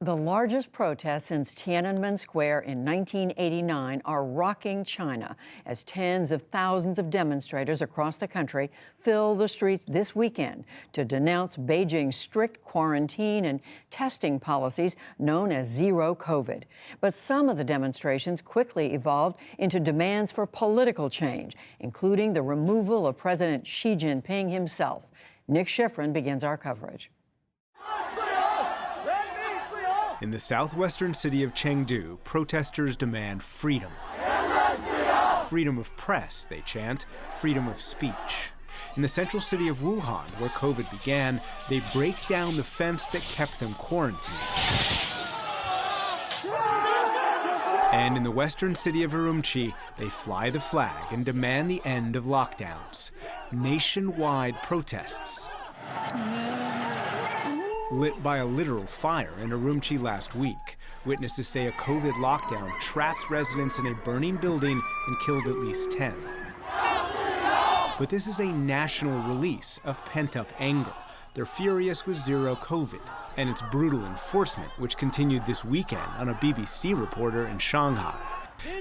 The largest protests since Tiananmen Square in 1989 are rocking China as tens of thousands of demonstrators across the country fill the streets this weekend to denounce Beijing's strict quarantine and testing policies known as Zero COVID. But some of the demonstrations quickly evolved into demands for political change, including the removal of President Xi Jinping himself. Nick Schifrin begins our coverage. In the southwestern city of Chengdu, protesters demand freedom. Freedom of press, they chant, freedom of speech. In the central city of Wuhan, where COVID began, they break down the fence that kept them quarantined. And in the western city of Urumqi, they fly the flag and demand the end of lockdowns. Nationwide protests. Lit by a literal fire in Urumqi last week. Witnesses say a COVID lockdown trapped residents in a burning building and killed at least 10. But this is a national release of pent-up anger. They're furious with Zero COVID and its brutal enforcement, which continued this weekend on a BBC reporter in Shanghai.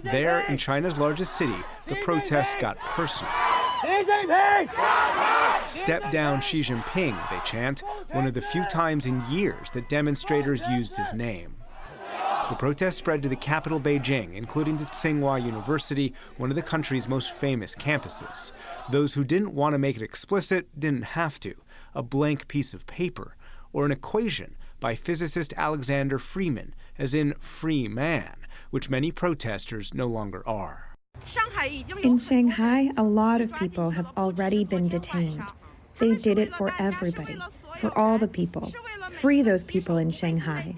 There, in China's largest city, the protests got personal. Step down Xi Jinping, they chant, one of the few times in years that demonstrators used his name. The protests spread to the capital Beijing, including the Tsinghua University, one of the country's most famous campuses. Those who didn't want to make it explicit didn't have to. A blank piece of paper, or an equation by physicist Alexander Freeman, as in free man, which many protesters no longer are. In Shanghai, a lot of people have already been detained. They did it for everybody, for all the people. Free those people in Shanghai.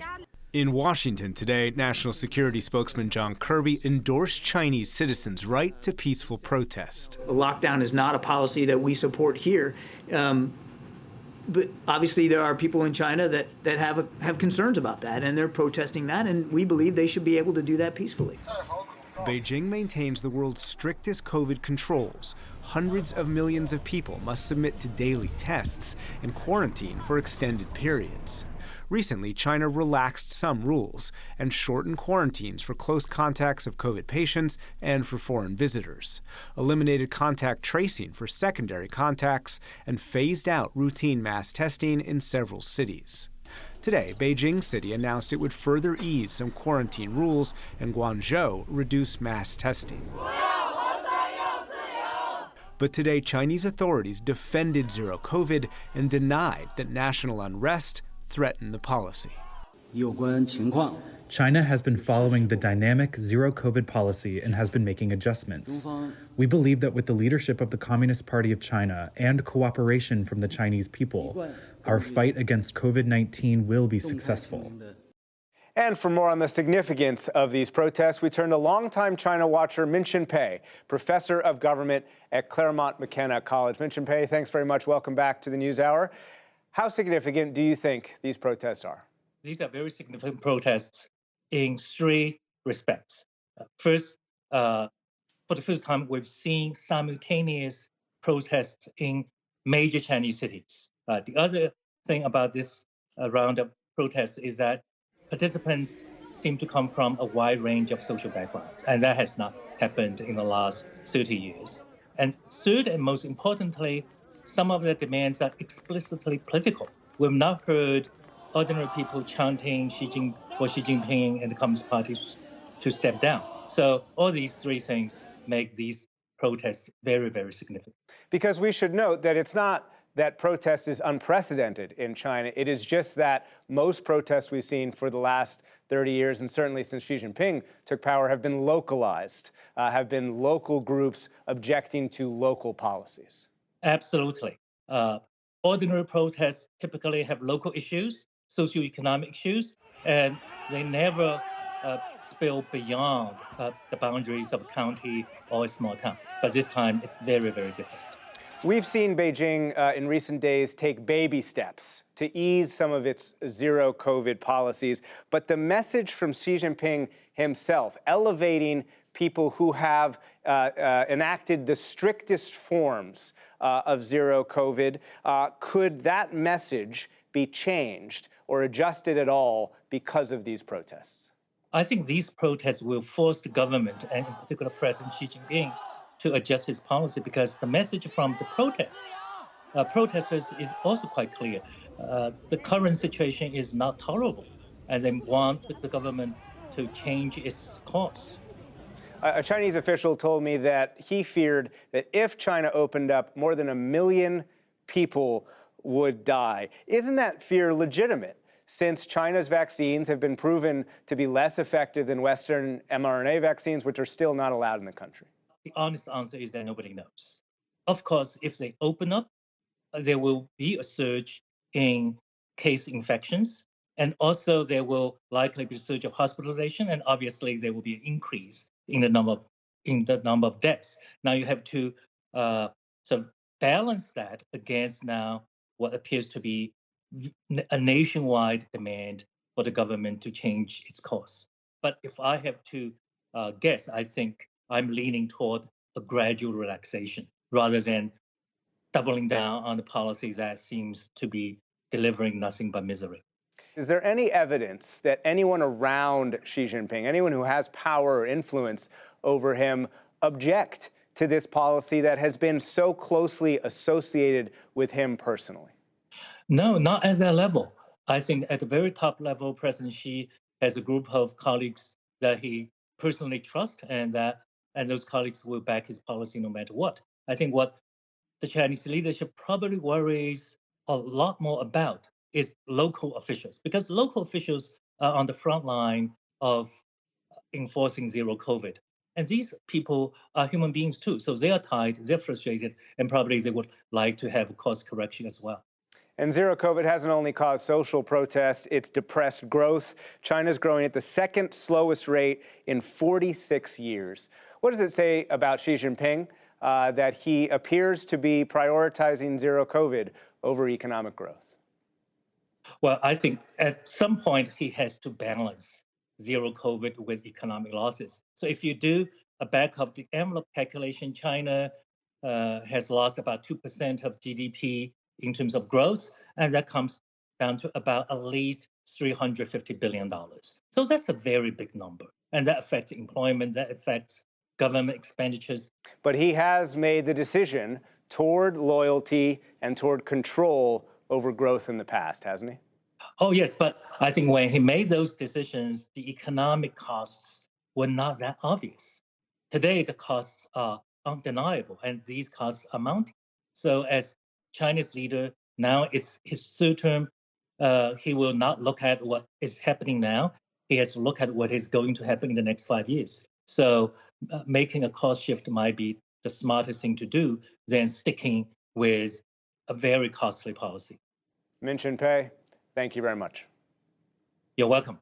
In Washington today, National Security Spokesman John Kirby endorsed Chinese citizens' right to peaceful protest. A lockdown is not a policy that we support here. But obviously there are people in China that have concerns about that, and they're protesting that, and we believe they should be able to do that peacefully. Beijing maintains the world's strictest COVID controls. Hundreds of millions of people must submit to daily tests and quarantine for extended periods. Recently, China relaxed some rules and shortened quarantines for close contacts of COVID patients and for foreign visitors, eliminated contact tracing for secondary contacts, and phased out routine mass testing in several cities. Today, Beijing City announced it would further ease some quarantine rules, and Guangzhou reduce mass testing. But today, Chinese authorities defended Zero COVID and denied that national unrest threatened the policy. China has been following the dynamic Zero COVID policy and has been making adjustments. We believe that with the leadership of the Communist Party of China and cooperation from the Chinese people, our fight against COVID-19 will be successful. And for more on the significance of these protests, we turn to longtime China watcher Minxin Pei, professor of government at Claremont McKenna College. Minxin Pei, thanks very much. Welcome back to the NewsHour. How significant do you think these protests are? These are very significant protests in three respects. First, for the first time, we've seen simultaneous protests in major Chinese cities. The other thing about this round of protests is that participants seem to come from a wide range of social backgrounds, and that has not happened in the last 30 years. And third, and most importantly, some of the demands are explicitly political. We've not heard ordinary people chanting for Xi Jinping and the Communist Party to step down. So all these three things make these protests very, very significant. Because we should note that it's not that protest is unprecedented in China. It is just that most protests we've seen for the last 30 years, and certainly since Xi Jinping took power, have been localized, have been local groups objecting to local policies. Absolutely. Ordinary protests typically have local issues, socioeconomic issues, and they never spill beyond the boundaries of a county or a small town. But this time, it's very, very different. We've seen Beijing in recent days take baby steps to ease some of its Zero COVID policies, but the message from Xi Jinping himself, elevating people who have enacted the strictest forms of Zero COVID, could that message be changed or adjusted at all because of these protests? I think these protests will force the government, and in particular President Xi Jinping, to adjust his policy because the message from the protesters is also quite clear. The current situation is not tolerable, and they want the government to change its course. A Chinese official told me that he feared that if China opened up, more than 1 million people would die. Isn't that fear legitimate, since China's vaccines have been proven to be less effective than Western mRNA vaccines, which are still not allowed in the country? The honest answer is that nobody knows. Of course, if they open up, there will be a surge in case infections, and also there will likely be a surge of hospitalization, and obviously there will be an increase in the number of deaths. Now you have to sort of balance that against now what appears to be a nationwide demand for the government to change its course. But if I have to guess, I think I'm leaning toward a gradual relaxation rather than doubling down on the policy that seems to be delivering nothing but misery. Is there any evidence that anyone around Xi Jinping, anyone who has power or influence over him, object to this policy that has been so closely associated with him personally? No, not at that level. I think at the very top level, President Xi has a group of colleagues that he personally trusts, and those colleagues will back his policy no matter what. I think what the Chinese leadership probably worries a lot more about is local officials, because local officials are on the front line of enforcing zero COVID. And these people are human beings too. So they are tired, they're frustrated, and probably they would like to have a course correction as well. And zero COVID hasn't only caused social protests, it's depressed growth. China's growing at the second slowest rate in 46 years. What does it say about Xi Jinping that he appears to be prioritizing zero COVID over economic growth? Well, I think at some point he has to balance zero COVID with economic losses. So if you do a back of the envelope calculation, China has lost about 2% of GDP in terms of growth, and that comes down to about at least $350 billion. So that's a very big number, and that affects employment, that affects government expenditures. But he has made the decision toward loyalty and toward control over growth in the past, hasn't he? Oh, yes, but I think when he made those decisions, the economic costs were not that obvious. Today, the costs are undeniable, and these costs are mounting. So as China's leader, now it's his third term, he will not look at what is happening now. He has to look at what is going to happen in the next 5 years. So making a cost shift might be the smartest thing to do than sticking with a very costly policy. Min-Chin Pei, thank you very much. You're welcome.